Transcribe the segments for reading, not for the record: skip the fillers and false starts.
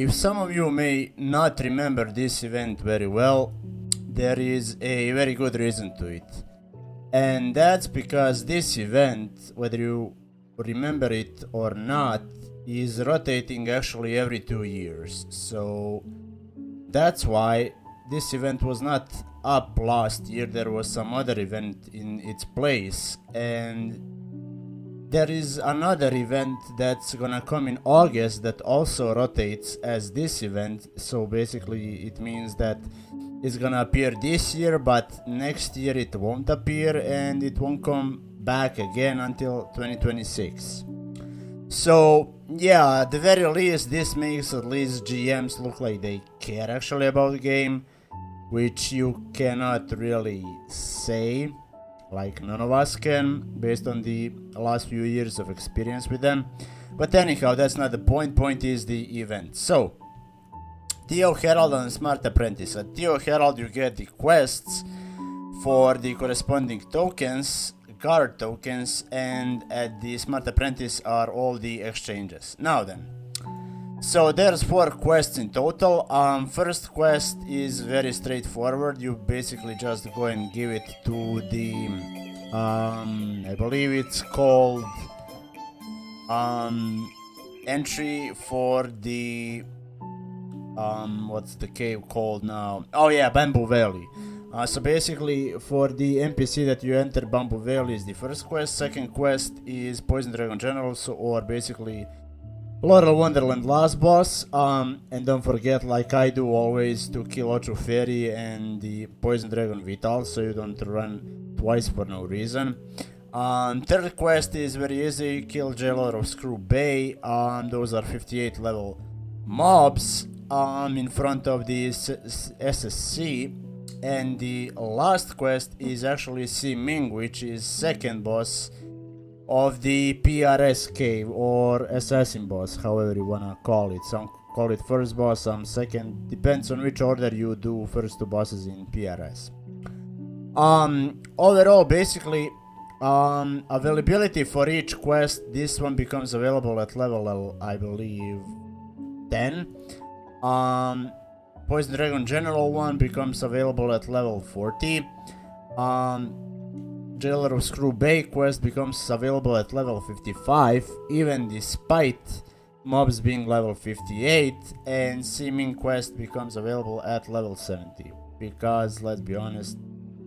if some of you may not remember this event very well, there is a very good reason to it. And that's because this event, whether you remember it or not, is rotating actually every 2 years. So that's why this event was not up last year. There was some other event in its place, and there is another event that's gonna come in August that also rotates as this event. So basically it means that it's gonna appear this year, but next year it won't appear, and it won't come back again until 2026. So yeah, at the very least, this makes at least GMs look like they care actually about the game, which you cannot really say. Like, none of us can, based on the last few years of experience with them. But anyhow, that's not the point. Point is the event. So, Theo Herald and Smart Apprentice. At Theo Herald you get the quests for the corresponding tokens, guard tokens, and at the Smart Apprentice are all the exchanges. Now then, so there's 4 quests in total. First quest is very straightforward. You basically just go and give it to the I believe it's called entry for the what's the cave called now? Oh yeah, Bamboo Valley. So basically, for the NPC that you enter, Bamboo Valley is the first quest. Second quest is Poison Dragon General, or basically Laurel Wonderland last boss. And don't forget, like I do always, to kill Ocho Fairy and the Poison Dragon Vital, so you don't run twice for no reason. Third quest is very easy, kill Jailer of Screw Bay. Those are 58 level mobs in front of the SSC. And the last quest is actually Si Ming, which is second boss of the PRS cave, or assassin boss, however you wanna call it. Some call it first boss, some second, depends on which order you do first 2 bosses in PRS. Overall, basically, availability for each quest, this one becomes available at level, I believe, 10. Poison Dragon General one becomes available at level 40. Jailer of Screw Bay quest becomes available at level 55, even despite mobs being level 58, and Seeming quest becomes available at level 70, because let's be honest,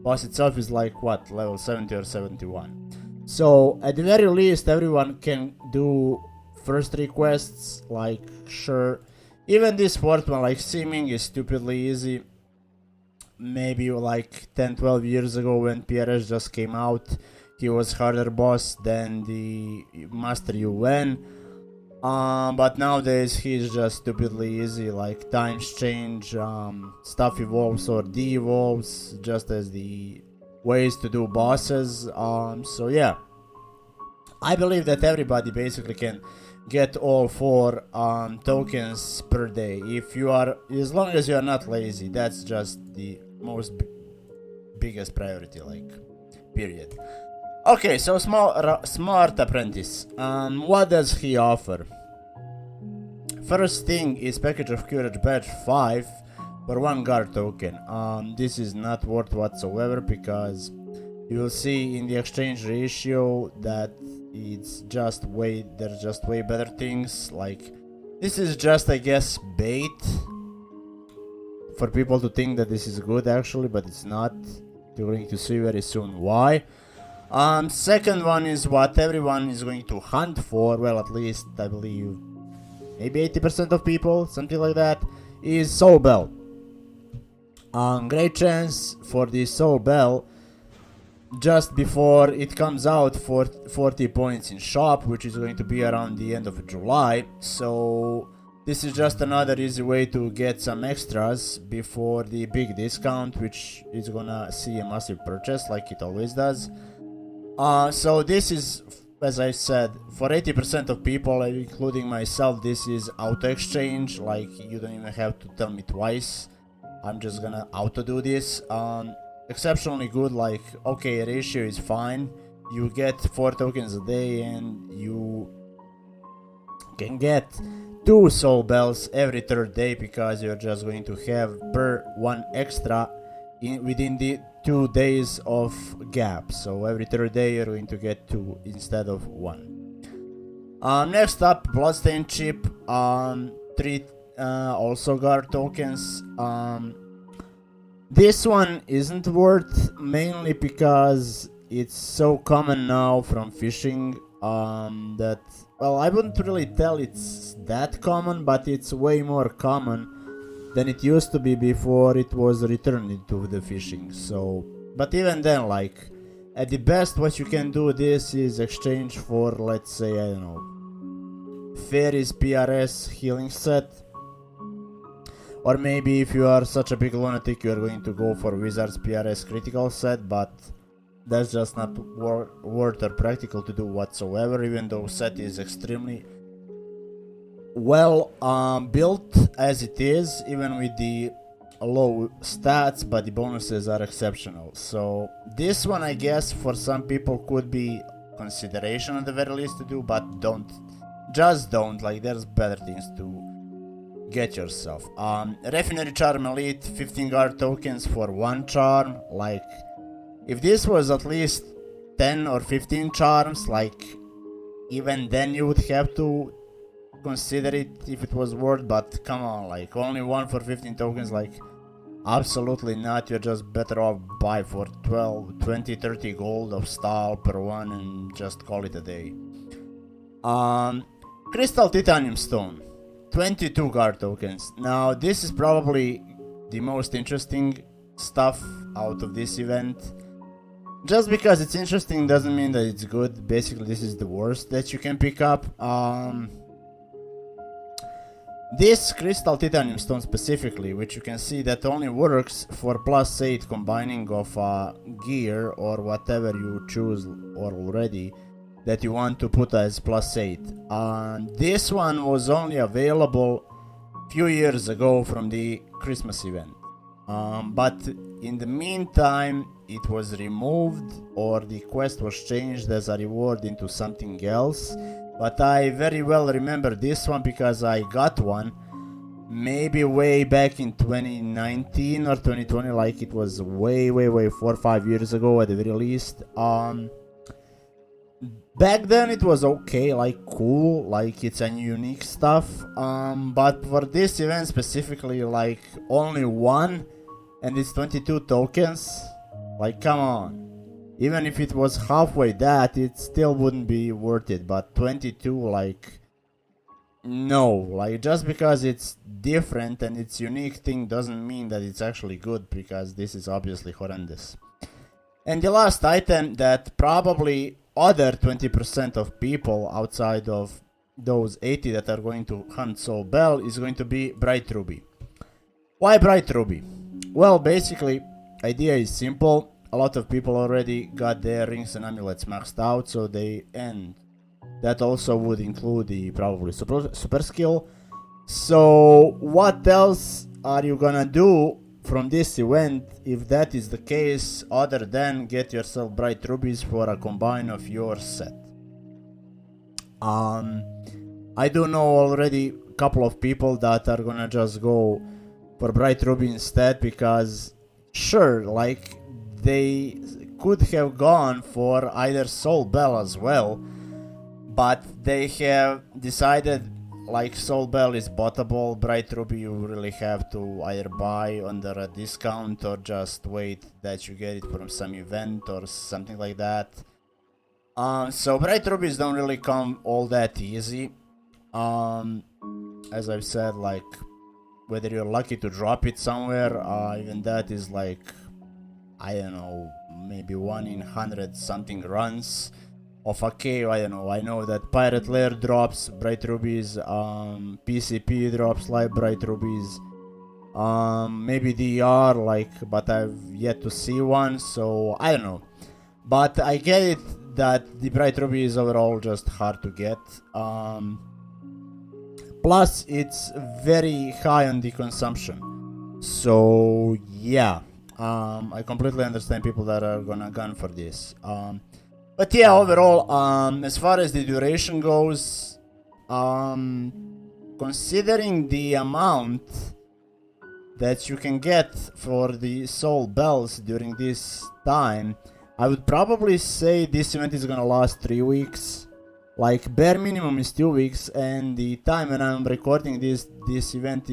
boss itself is like what, level 70 or 71. So at the very least, everyone can do first 3 quests, like, sure. Even this 4th one, like Seeming, is stupidly easy. Maybe like 10-12 years ago when PRS just came out, he was harder boss than the Master UN. But nowadays he's just stupidly easy, like times change, stuff evolves or de-evolves, just as the ways to do bosses. So yeah, I believe that everybody basically can get all 4 tokens per day if you are, as long as you are not lazy. That's just the most biggest priority, like, period. Okay, so Smart Apprentice. What does he offer? First thing is Package of Courage Badge 5 for 1 guard token. This is not worth whatsoever, because you will see in the exchange ratio that there's just way better things. Like, this is just, I guess, bait for people to think that this is good actually, but it's not. You're going to see very soon why. Second one is what everyone is going to hunt for, well, at least I believe maybe 80% of people, something like that, is Soul Bell. Great chance for the Soul Bell just before it comes out for 40 points in shop, which is going to be around the end of July. So this is just another easy way to get some extras before the big discount, which is gonna see a massive purchase like it always does. So this is, as I said, for 80% of people, including myself, this is auto exchange. Like, you don't even have to tell me twice. I'm just gonna auto do this. Exceptionally good, like, okay, ratio is fine. You get 4 tokens a day and you can get 2 soul bells every third day, because you're just going to have per 1 extra within the 2 days of gap. So every third day you're going to get 2 instead of 1. Next up, Bloodstain chip, 3 also guard tokens. This one isn't worth, mainly because it's so common now from fishing that, well, I wouldn't really tell it's that common, but it's way more common than it used to be before it was returned into the fishing. So, but even then, like, at the best what you can do this is exchange for, let's say, I don't know, Fairies PRS healing set. Or maybe if you are such a big lunatic, you are going to go for Wizards PRS critical set, but that's just not worth or practical to do whatsoever, even though set is extremely well built as it is, even with the low stats, but the bonuses are exceptional. So this one, I guess, for some people could be consideration at the very least to do, but just don't, like, there's better things to get yourself. Refinery Charm Elite, 15 guard tokens for 1 charm. Like, if this was at least 10 or 15 charms, like, even then you would have to consider it if it was worth, but come on, like, only 1 for 15 tokens, like, absolutely not. You're just better off buy for 12, 20, 30 gold of style per one and just call it a day. Crystal Titanium Stone, 22 guard tokens. Now this is probably the most interesting stuff out of this event. Just because it's interesting doesn't mean that it's good. Basically, this is the worst that you can pick up. This Crystal Titanium Stone specifically, which you can see that only works for +8 combining of gear or whatever you choose or already that you want to put as +8. This one was only available few years ago from the Christmas event. But in the meantime, it was removed or the quest was changed as a reward into something else. But I very well remember this one because I got one maybe way back in 2019 or 2020, like it was way 4 or 5 years ago at the very least. Back then it was okay, like cool, like it's a unique stuff. But for this event specifically, like only one, and it's 22 tokens. Like, come on. Even if it was halfway that, it still wouldn't be worth it. But 22, like, no. Like, just because it's different and it's unique thing doesn't mean that it's actually good, because this is obviously horrendous. And the last item that probably other 20% of people outside of those 80 that are going to hunt Soul Bell is going to be Bright Ruby. Why Bright Ruby? Well, basically, idea is simple. A lot of people already got their rings and amulets maxed out, so and that also would include the probably super skill. So what else are you gonna do from this event if that is the case, other than get yourself Bright Rubies for a combine of your set? I do know already a couple of people that are gonna just go for Bright Ruby instead, because sure, like, they could have gone for either Soul Bell as well, but they have decided, like, Soul Bell is bottable, Bright Ruby you really have to either buy under a discount or just wait that you get it from some event or something like that. So Bright Rubies don't really come all that easy. As I've said, like, whether you're lucky to drop it somewhere, even that is like, I don't know, maybe 1 in 100 something runs of a cave. I don't know. I know that Pirate Lair drops Bright Rubies, PCP drops like Bright Rubies, maybe DR, like, but I've yet to see one, so I don't know. But I get it that the Bright Ruby is overall just hard to get. Plus, it's very high on the consumption. So yeah. I completely understand people that are gonna gun for this. But yeah, overall, as far as the duration goes, considering the amount that you can get for the soul bells during this time, I would probably say this event is gonna last 3 weeks. Like, bare minimum is 2 weeks, and the time when I'm recording this event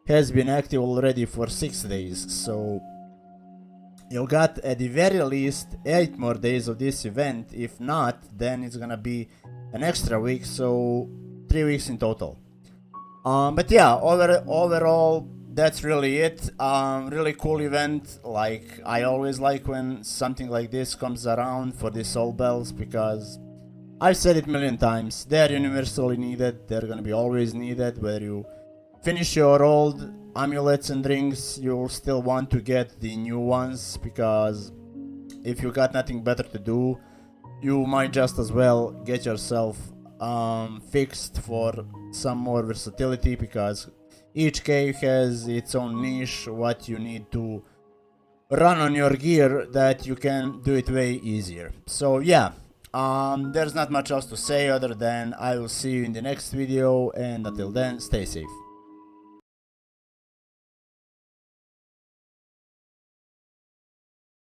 has been active already for 6 days, so you got at the very least 8 more days of this event. If not, then it's gonna be an extra week, so 3 weeks in total. But yeah, overall, that's really it. Really cool event. Like, I always like when something like this comes around for the soul bells, because I've said it a million times, they're universally needed. They're gonna be always needed. Where you finish your old amulets and rings, you'll still want to get the new ones, because if you got nothing better to do, you might just as well get yourself fixed for some more versatility, because each cave has its own niche, what you need to run on your gear, that you can do it way easier. So yeah, there's not much else to say other than I will see you in the next video, and until then, stay safe.